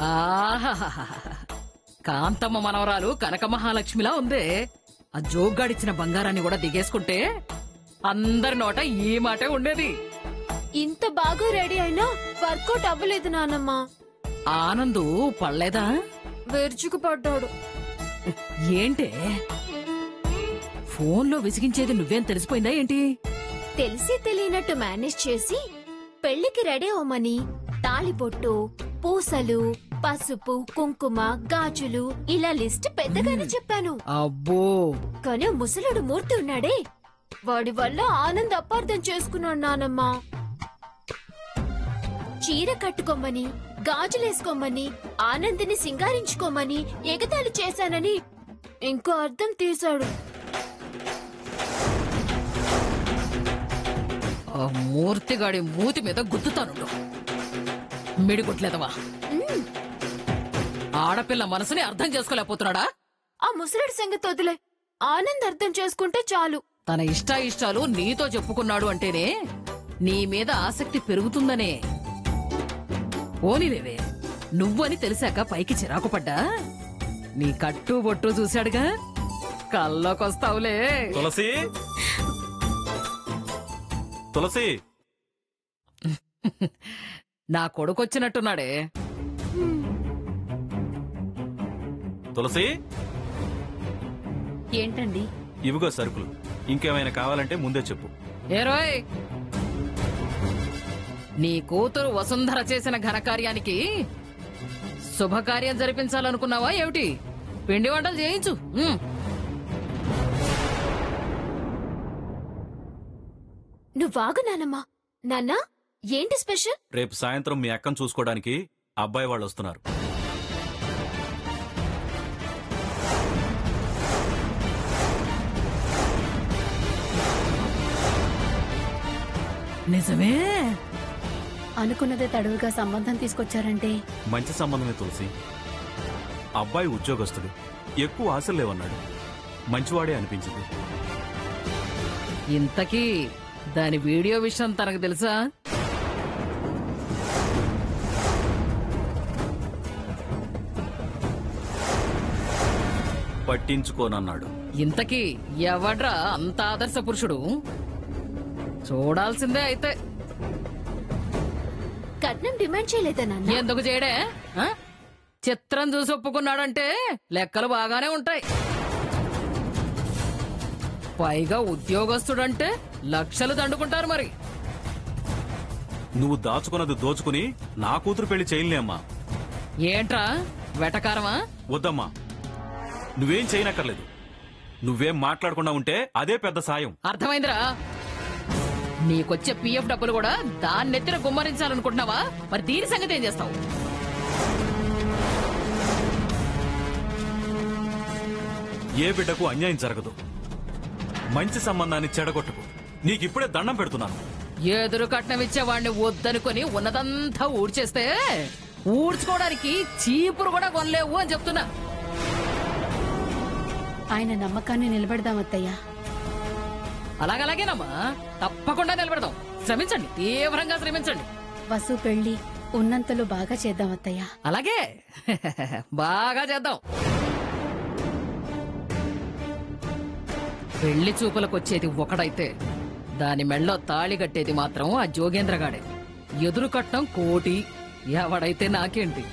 ఆహాహాహా. కాంతమ్మ మనవరాలు కనక మహాలక్ష్మిలా ఉందే. ఆ జోగ్గాడిచ్చిన బంగారాన్ని కూడా దిగేసుకుంటే అందరి నోట ఈ మాటే ఉండేది. ఇంత బాగా రెడీ అయినా వర్కౌట్ అవ్వలేదు నానమ్మ. ఆనందు పడలేదా? వెర్చుకు పడ్డాడు. ఏంటే ఫోన్లో విసిగించేది నువ్వేం తెలిసిపోయిందా ఏంటి? తెలిసి తెలియనట్టు మేనేజ్ చేసి పెళ్లికి రెడీ అవ్వమని తాళిబొట్టు, పూసలు, పసుపు, కుంకుమ, గాజులు ఇలా లిస్ట్ పెద్దగానే చెప్పాను. అబ్బో, కానీ ముసలుడు మూర్తి ఉన్నాడే, వాడి వల్ల ఆనంద్ అపార్థం చేసుకున్నాడు నానమ్మ. చీర కట్టుకోమని, గాజులేసుకోమని, ఆనందిని సింగారించుకోమని ఎగతాళి చేశానని ఇంకో అర్థం తీశాడు. ఆ మూర్తిగాడి మూతి మీద గుద్దుతాను. మిడిగుట్లేదవా? ఆడపిల్ల మనసుని అర్థం చేసుకోలేకపోతున్నాడా? ఆ ముసలుడి సంగతి వదిలే, ఆనంద్ అర్థం చేసుకుంటే చాలు. తన ఇష్టాయిష్టాలు నీతో చెప్పుకున్నాడు అంటేనే నీ మీద ఆసక్తి పెరుగుతుందనే. పోనీలేవే, నువ్వని తెలిసాక పైకి చిరాకు పడ్డా నీ కట్టు బొట్టు చూశాడుగా, కల్లోకొస్తావులే. తులసి, తులసి, నా కొడుకొచ్చినట్టున్నాడే. తులసి, ఏంటండి? ఇవిగో సరుకులు. ఇంకేమైనా కావాలంటే ముందే చెప్పు. ఏరోయ్, నీ కూతురు వసుంధర చేసిన ఘనకార్యానికి శుభకార్యం జరిపించాలనుకున్నావా ఏమిటి? పిండి వంటలు చేయించు. నువ్వాగు నానమ్మా. నాన్నా, ఏంటి స్పెషల్? రేపు సాయంత్రం మీ అక్కను చూసుకోవడానికి అబ్బాయి వాళ్ళు వస్తున్నారు. నిజమే? అనుకున్నదే తడువుగా సంబంధం తీసుకొచ్చారంటే మంచి సంబంధమే తులసి. అబ్బాయి ఉద్యోగస్తుడు, ఎక్కువ ఆశలు లేవన్నాడు. మంచివాడే అనిపించింది. ఇంతకీ దాని వీడియో విషయం తనకు తెలుసా? పట్టించుకోనన్నాడు. ఇంతకీ ఎవడ్రా అంత ఆదర్శ పురుషుడు? చూడాల్సిందే అయితే. కట్నం డిమాండ్ చేయలేదా నాన్న? ఎందుకు చేయడే? ఆ? చిత్రం చూసి ఒప్పుకున్నాడంటే లెక్కలు బాగానే ఉంటాయి. పైగా ఉద్యోగస్తుడంటే లక్షలు దండుకుంటారు మరి. నువ్వు దాచుకున్నది దోచుకుని నా కూతురు పెళ్లి చేయలే అమ్మా. ఏంట్రా వెటకారమా? వద్దమ్మా, నువ్వేం చేయనక్కర్లేదు. నువ్వేం మాట్లాడకుండా ఉంటే అదే పెద్ద సాయం. అర్థమైందిరా? నీకొచ్చే పిఎఫ్ డబ్బులు కూడా దాన్నెత్తిన గుమ్మరించాలనుకుంటున్నావా? మరి దీని సంగతి ఏం చేస్తావు? ఏ బిడ్డకు అన్యాయం జరగదు. మంచి సంబంధాన్ని చెడగొట్టుకు. నీకిప్పుడే దండం పెడుతున్నాను. ఎదురు కట్నం ఇచ్చేవాడిని వద్దనుకొని ఉన్నదంతా ఊడ్చేస్తే ఊడ్చుకోవడానికి చీపురు కూడా కొనలేవు అని చెప్తున్నా. ఆయన నమ్మకాన్ని నిలబెడదామత్తయ్యా. అలాగలాగేనమ్మా, తప్పకుండా నిలబెడదాం. శ్రమించండి, తీవ్రంగా శ్రమించండి. వసు పెళ్లి ఉన్నంతలో బాగా చేద్దామత్తయ్యా. అలాగే బాగా చేద్దాం. పెళ్లి చూపులకొచ్చేది ఒకడైతే దాని మెళ్ళో తాళి కట్టేది మాత్రం ఆ జోగేంద్రగాడే. ఎదురు కట్నం కోటి, ఎవడైతే నాకేంటి?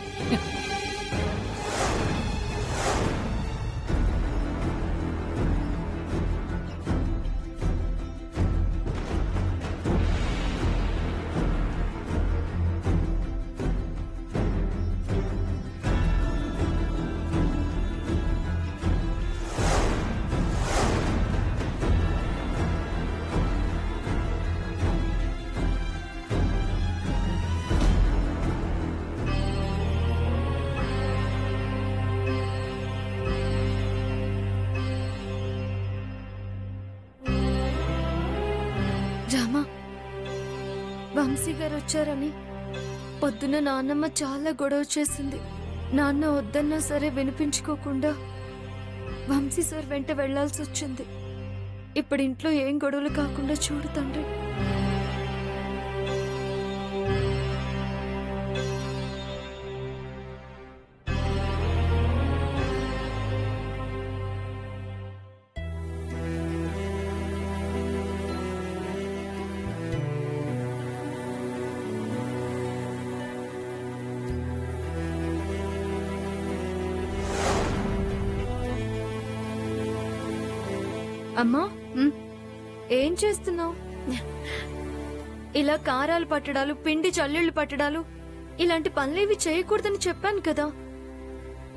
రామా, వంశీ గారు వచ్చారని పొద్దున నాన్నమ్మ చాలా గొడవ చేసింది. నాన్న వద్దన్నా సరే వినిపించుకోకుండా వంశీ సార్ వెంట వెళ్లాల్సి వచ్చింది. ఇప్పుడు ఇంట్లో ఏం గొడవలు కాకుండా చూడు తండ్రి. అమ్మా ఏం చేస్తున్నావు? ఇలా కారాలు పట్టడాలు, పిండి చల్లీళ్లు పట్టడాలు ఇలాంటి పనులేవి చేయకూడదని చెప్పాను కదా.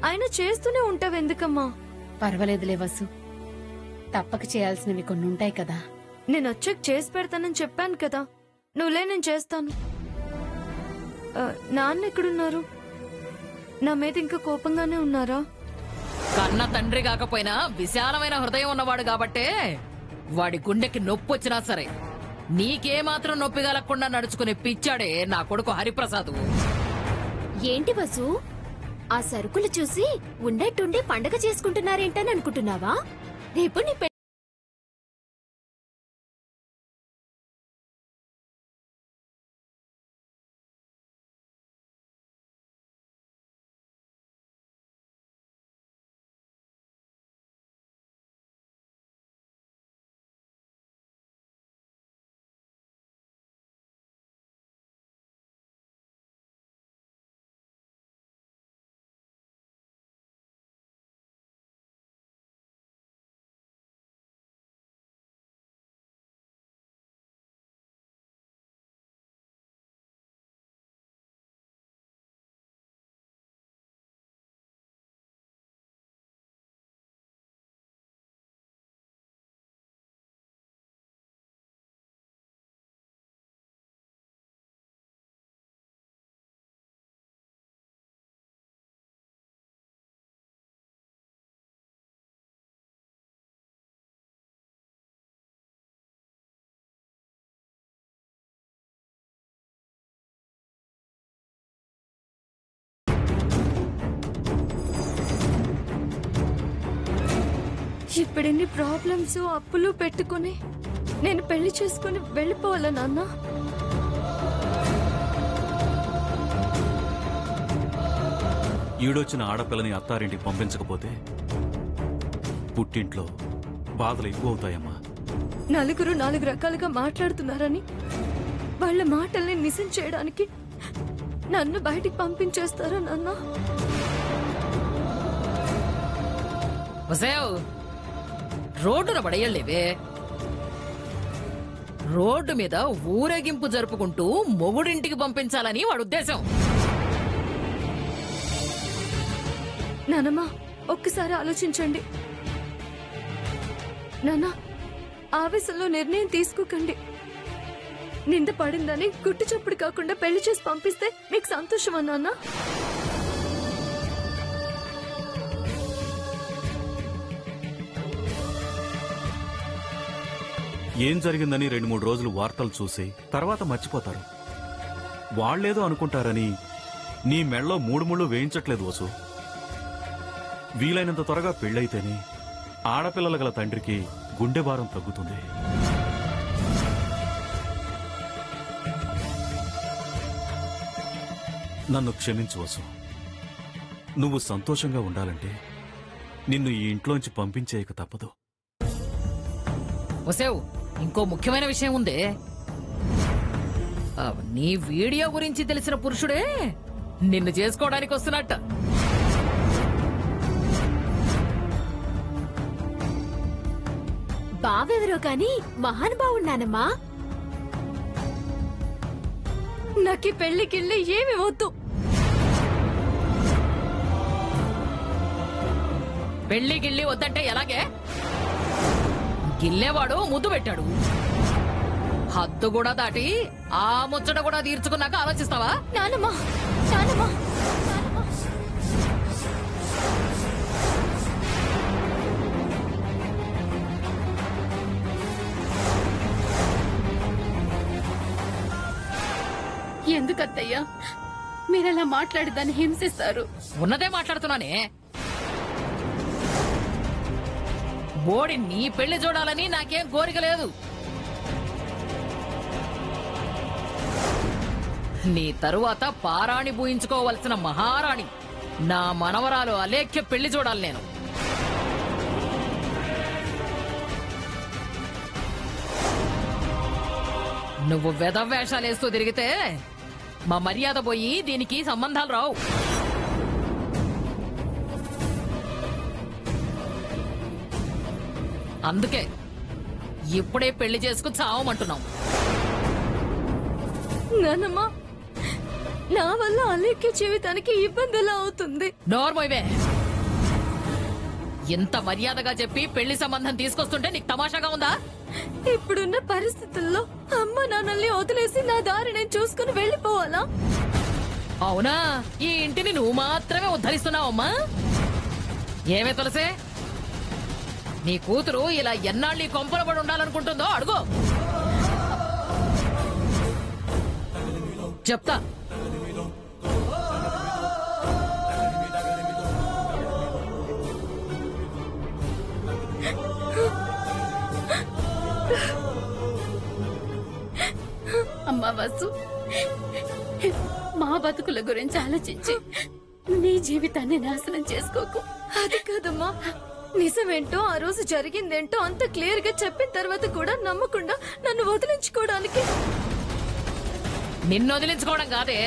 అయినా చేస్తూనే ఉంటావెందుకమ్మా? పర్వాలేదులే వసు, తప్పక చేయాల్సినవి కొన్ని ఉంటాయి కదా. నేను వచ్చాక చేసి పెడతానని చెప్పాను కదా. నువ్వులే, నేను చేస్తాను. నాన్న ఎక్కడున్నారు? నా మీద ఇంకా కోపంగానే ఉన్నారా? కన్న తండ్రి కాకపోయినా విశాలమైన హృదయం ఉన్నవాడు కాబట్టే వాడి గుండెకి నొప్పి వచ్చినా సరే నీకేమాత్రం నొప్పి కలగకుండా నడుచుకునే పిచ్చాడే నా కొడుకు హరిప్రసాద్. ఏంటి వసు, ఆ సరుకులు చూసి ఉండేట్టుండి పండగ చేసుకుంటున్నారేంటని అనుకుంటున్నావా? రేపు నీ ఇప్పుడెన్ని ప్రాబ్లమ్స్, అప్పులు పెట్టుకుని నేను పెళ్లి చేసుకుని వెళ్ళిపోవాలా నాన్న? ఈడొచ్చిన ఆడపిల్లని అత్తారింటికి పంపించకపోతే పుట్టింట్లో బాధలు ఎక్కువ అవుతాయమ్మా. నలుగురు నాలుగు రకాలుగా మాట్లాడుతున్నారని వాళ్ళ మాటల్ని నిజం చేయడానికి నన్ను బయటికి పంపించేస్తారా నాన్న? రోడ్డున పడేయలేవే. రోడ్డు మీద ఊరేగింపు జరుపుకుంటూ మొగుడింటికి పంపించాలని వాడు ఉద్దేశం. నానమ్మా, ఒక్కసారి ఆలోచించండి. నాన్న, ఆవేశంలో నిర్ణయం తీసుకోకండి. నింద పడిందని గుట్టు చప్పుడు కాకుండా పెళ్లి చేసి పంపిస్తే మీకు సంతోషమా నాన్న? ఏం జరిగిందని 2-3 రోజులు వార్తలు చూసి తర్వాత మర్చిపోతారు. వాళ్లేదో అనుకుంటారని నీ మెళ్ళో 3 ముళ్ళు వేయించట్లేదు వసు. వీలైనంత త్వరగా పెళ్ళైతేనే ఆడపిల్లల గల తండ్రికి గుండె భారం తగ్గుతుంది. నన్ను క్షమించు వసు. నువ్వు సంతోషంగా ఉండాలంటే నిన్ను ఈ ఇంట్లోంచి పంపించేయక తప్పదు. వసేవ్, ఇంకో ముఖ్యమైన విషయం ఉందే. నీ వీడియో గురించి తెలిసిన పురుషుడే నిన్ను చేసుకోవడానికి వస్తున్నట్ట. బావెవరో కాని మహానుభావున్నానమ్మా. నాకు పెళ్లికిళ్ళి ఏమి వద్దు. పెళ్లి గిల్లి వద్దంటే ఎలాగే? గిల్లేవాడు ముద్దు పెట్టాడు. హద్దు కూడా దాటి ఆ ముచ్చట కూడా తీర్చుకున్నాక ఆలోచిస్తావా? నానమ్మా, నానమ్మా, ఎందుకత్తయ్యా మీరలా మాట్లాడి దాన్ని హింసిస్తారు? ఉన్నదే మాట్లాడుతున్నానే. బోడి నీ పెళ్లి చూడాలని నాకేం కోరిక లేదు. నీ తరువాత పారాణి పూయించుకోవలసిన మహారాణి నా మనవరాలు అలేఖ్య పెళ్లి చూడాలి నేను. నువ్వు వెధవేషాలేస్తూ తిరిగితే మా మర్యాద పోయి దీనికి సంబంధాలు రావు. అందుకే ఇప్పుడే పెళ్లి చేసుకుని చావమంటున్నాం. నానమ్మ, నా వల్ల అలేఖ్య జీవితానికి ఇబ్బంది ఎలా అవుతుంది? నోర్మోయివే. ఎంత మర్యాదగా చెప్పి పెళ్లి సంబంధం తీసుకొస్తుంటే నీకు తమాషాగా ఉందా? ఇప్పుడున్న పరిస్థితుల్లో అమ్మ నాన్నల్ని వదిలేసి నా దారి నేను చూసుకుని వెళ్ళిపోవాలా? అవునా? ఈ ఇంటిని నువ్వు మాత్రమే ఉద్ధరిస్తున్నావమ్మా? ఏమే తులసే, నీ కూతురు ఇలా ఎన్నాళ్ళు ఈ కొంపల పడి ఉండాలనుకుంటుందో అడుగు. చెప్తా. అమ్మా వసు, మా బతుకుల గురించి ఆలోచించి నీ జీవితాన్ని నాశనం చేసుకోకు. అది కాదమ్మా, నిజమేంటో ఆ రోజు జరిగిందేంటో అంత క్లియర్ గా చెప్పిన తర్వాత కూడా నమ్మకుండా నన్ను వదిలించుకోవడానికి. నిన్ను వదిలించుకోవడం కాదే,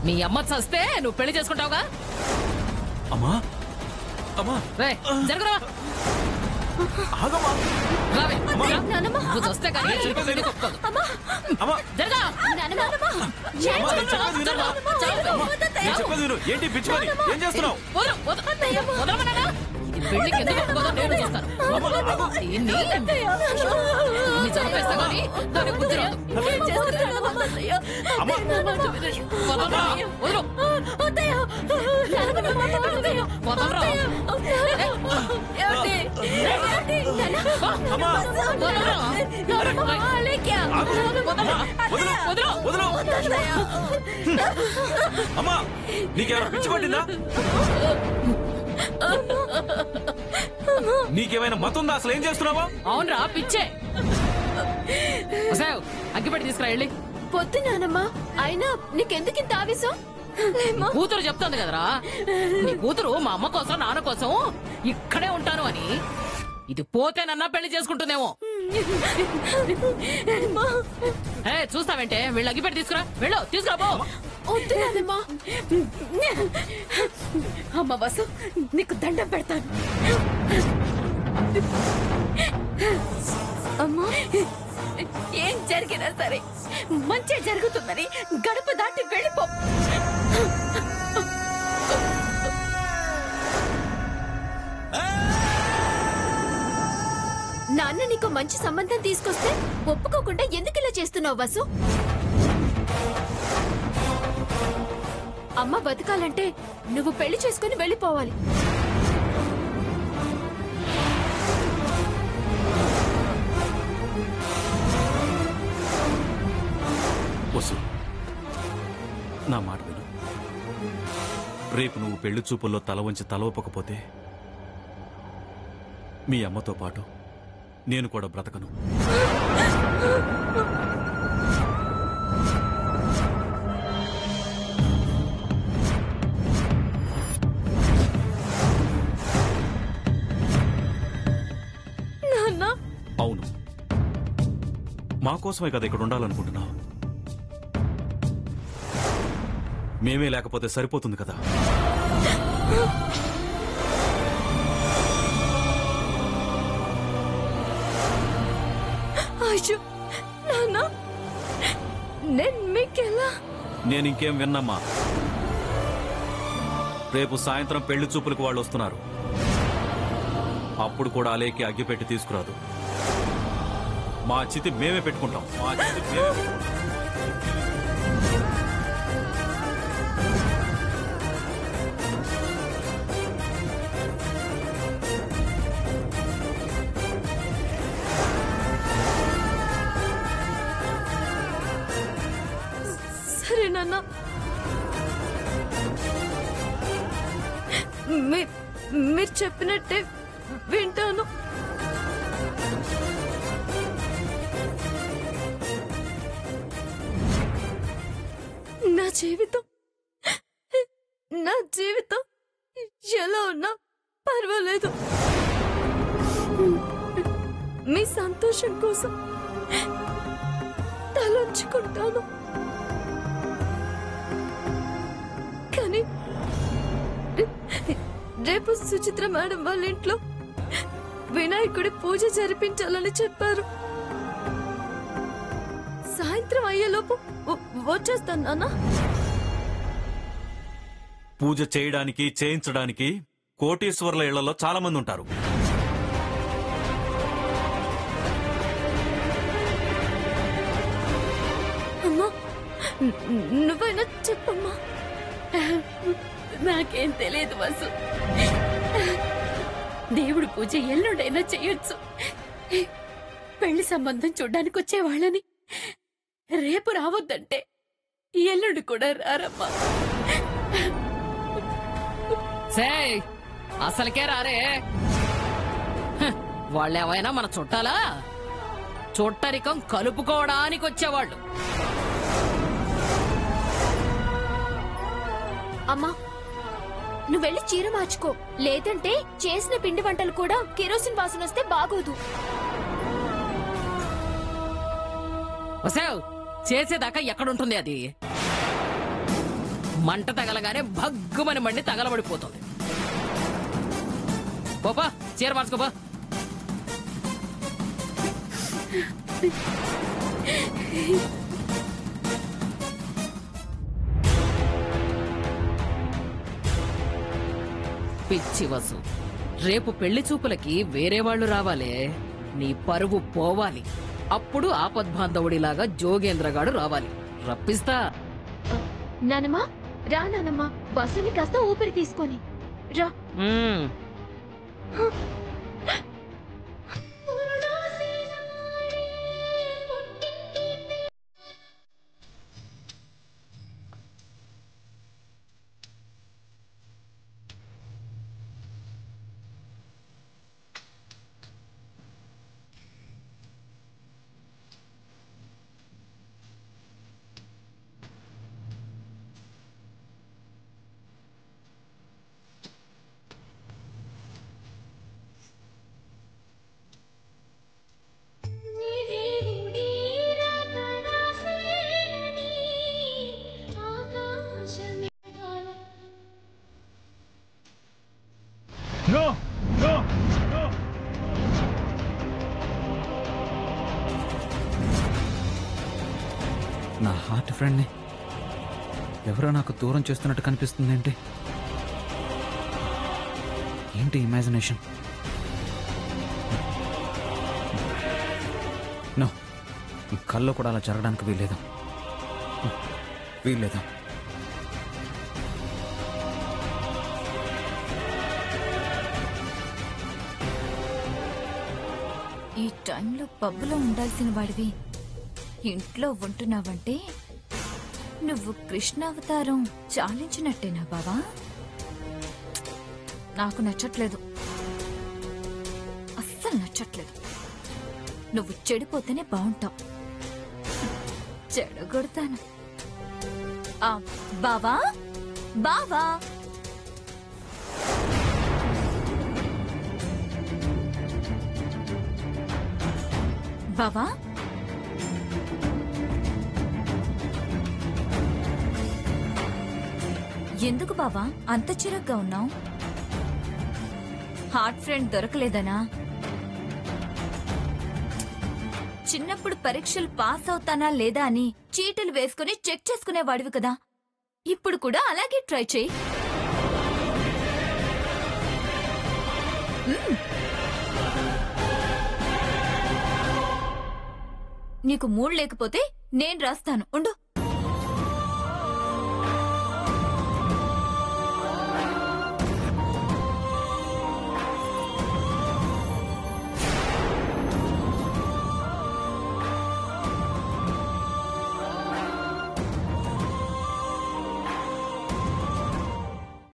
మీ అమ్మ చస్తే నువ్వు పెళ్లి చేసుకుంటావుగా. అమ్మా అమ్మా రే జరుగురా. ఆగమ్మా. రావే. నానమ్మ, నువ్వు చస్తే కానీ పెళ్లి ఒప్పుకోదు. అమ్మా జరగా. అమ్మా, నేను చెప్పేది వినమ్మా. నేను చెప్పేది విను. ఏంటి పిచ్చి పని? ఏం చేస్తున్నావు? వదలమన్నానా? ఈ పెళ్లికి ఎందుకు ఒప్పుకోదో నేను చూస్తాను. దీన్ని చంపేస్తా కానీ దాని బుద్ధి రాదు. అమ్మా వదలరా. వదలు. వదలరా. అమ్మా వదలరా. వదలు వదలు వదలు. అమ్మా నీకేమైనా పిచ్చి పట్టిందా? నీకేమైనా మతుందా? అసలు ఏం చేస్తున్నావా? అవునరా పిచ్చే. అగ్గిపెట్టి తీసుకురా వెళ్ళి. పొద్దు నానమ్మా, అయినా నీకెందుకింత ఆవేశం? కూతురు చెప్తుంది కదరా, నీ కూతురు మా అమ్మ కోసం నాన్న కోసం ఇక్కడే ఉంటాను అని. ఇది పోతేనన్నా పెళ్లి చేసుకుంటుందేమో. చూస్తావేంటే? వీళ్ళు అగ్గిపెట్టి తీసుకురా. వెళ్ళు, తీసుకురా పో. వద్దు నానమ్మా. అమ్మ వసు, నీకు దండం పెడతాను. అమ్మా, ఏం జరిగినా సరే మంచి జరుగుతుందని గడప దాటి వెళ్ళిపో. నాన్న నీకు మంచి సంబంధం తీసుకొస్తే ఒప్పుకోకుండా ఎందుకు ఇలా చేస్తున్నావు వసు? అమ్మ బతకాలంటే నువ్వు పెళ్లి చేసుకుని వెళ్ళిపోవాలి. వసు, నా మాట విను. రేపు నువ్వు పెళ్లి చూపుల్లో తల వంచి తల ఒప్పకపోతే మీ అమ్మతో పాటు నేను కూడా బ్రతకను. అవును, మా కోసమే కదా ఇక్కడ ఉండాలనుకుంటున్నావు. మేమే లేకపోతే సరిపోతుంది కదా. అయ్యో నాన్న, నేను మీకెలా? నేను ఇంకేం విన్నమ్మా. రేపు సాయంత్రం పెళ్లి చూపులకు వాళ్ళు వస్తున్నారు. అప్పుడు కూడా అలేకి అగ్గిపెట్టి తీసుకురాదు. మా చితి మేమే పెట్టుకుంటాం. మా చితి మేమే పెట్టుకుంటాం. సరే నాన్న, మీరు చెప్పినట్టే వింటాను. నా జీవితం ఎలా ఉన్నా పర్వాలేదు. మీ సంతోషం కోసం తలంచుకుంటాను. కానీ రేపు సుచిత్ర మేడం వాళ్ళ ఇంట్లో వినాయకుడి పూజ జరిపించాలని చెప్పారు. సాయంత్రం అయ్యేలోపు వచ్చేస్తాను నాన్న. పూజ చేయడానికి చేయించడానికి కోటీశ్వర్ల ఇళ్లలో చాలా మంది ఉంటారు. అమ్మా నువ్వైనా చెప్పమ్మా. నాకేం తెలియదు వసు. దేవుడి పూజ ఎల్లుండైనా చెయ్యొచ్చు. పెళ్లి సంబంధం చూడ్డానికి వచ్చేవాళ్ళని రేపు రావద్దంటే ఎల్లుండి కూడా రారమ్మా. సేయ్ అసలుకే రారే. వాళ్ళేమైనా మన చుట్టాలా? చుట్టరికం కలుపుకోవడానికి వచ్చేవాళ్ళు. అమ్మా నువ్వెళ్ళి చీర మార్చుకో, లేదంటే చేసిన పిండి వంటలు కూడా కెరోసిన్ వాసన వస్తే బాగోదు. వసావ్ చేసేదాకా ఎక్కడుంటుంది అది? మంట తగలగానే భగ్గుమని మండి తగలబడిపోతుంది. పోపా చీర మార్చుకోపా. పిచ్చి వసు, రేపు పెళ్లి చూపులకి వేరే వాళ్ళు రావాలే, నీ పరువు పోవాలి. అప్పుడు ఆపద్బాంధవుడిలాగా జోగేంద్రగాడు రావాలి. రప్పిస్తా. నానమ్మా రా నానమ్మా, బస్సుని కాస్త ఊపిరి తీసుకొని రా. నా హార్ట్ ఫ్రెండ్ని ఎవరో నాకు దూరం చేస్తున్నట్టు కనిపిస్తుంది. ఏంటి ఇమాజినేషన్? నో, కల్లో కూడా అలా జరగడానికి వీల్లేదు. ఈ టైంలో పబ్బులో ఉండాల్సిన వాడివి ఇంట్లో ఉంటున్నావంటే నువ్వు కృష్ణావతారం చాలించినట్టేనా బావా? నాకు నచ్చట్లేదు, అస్సలు నచ్చట్లేదు. నువ్వు చెడిపోతేనే బాగుంటావు. చెడగొడతాను. బావా బావా బావా ఎందుకు బావా అంత చిరగ్గా ఉన్నావు? హార్ట్ ఫ్రెండ్ దొరకలేదనా? చిన్నప్పుడు పరీక్షలు పాస్ అవుతానా లేదా అని చీటీలు వేసుకుని చెక్ చేసుకునేవాడివి కదా, ఇప్పుడు కూడా అలాగే ట్రై చేయి. నీకు మూడ్ లేకపోతే నేను రాస్తాను, ఉండు.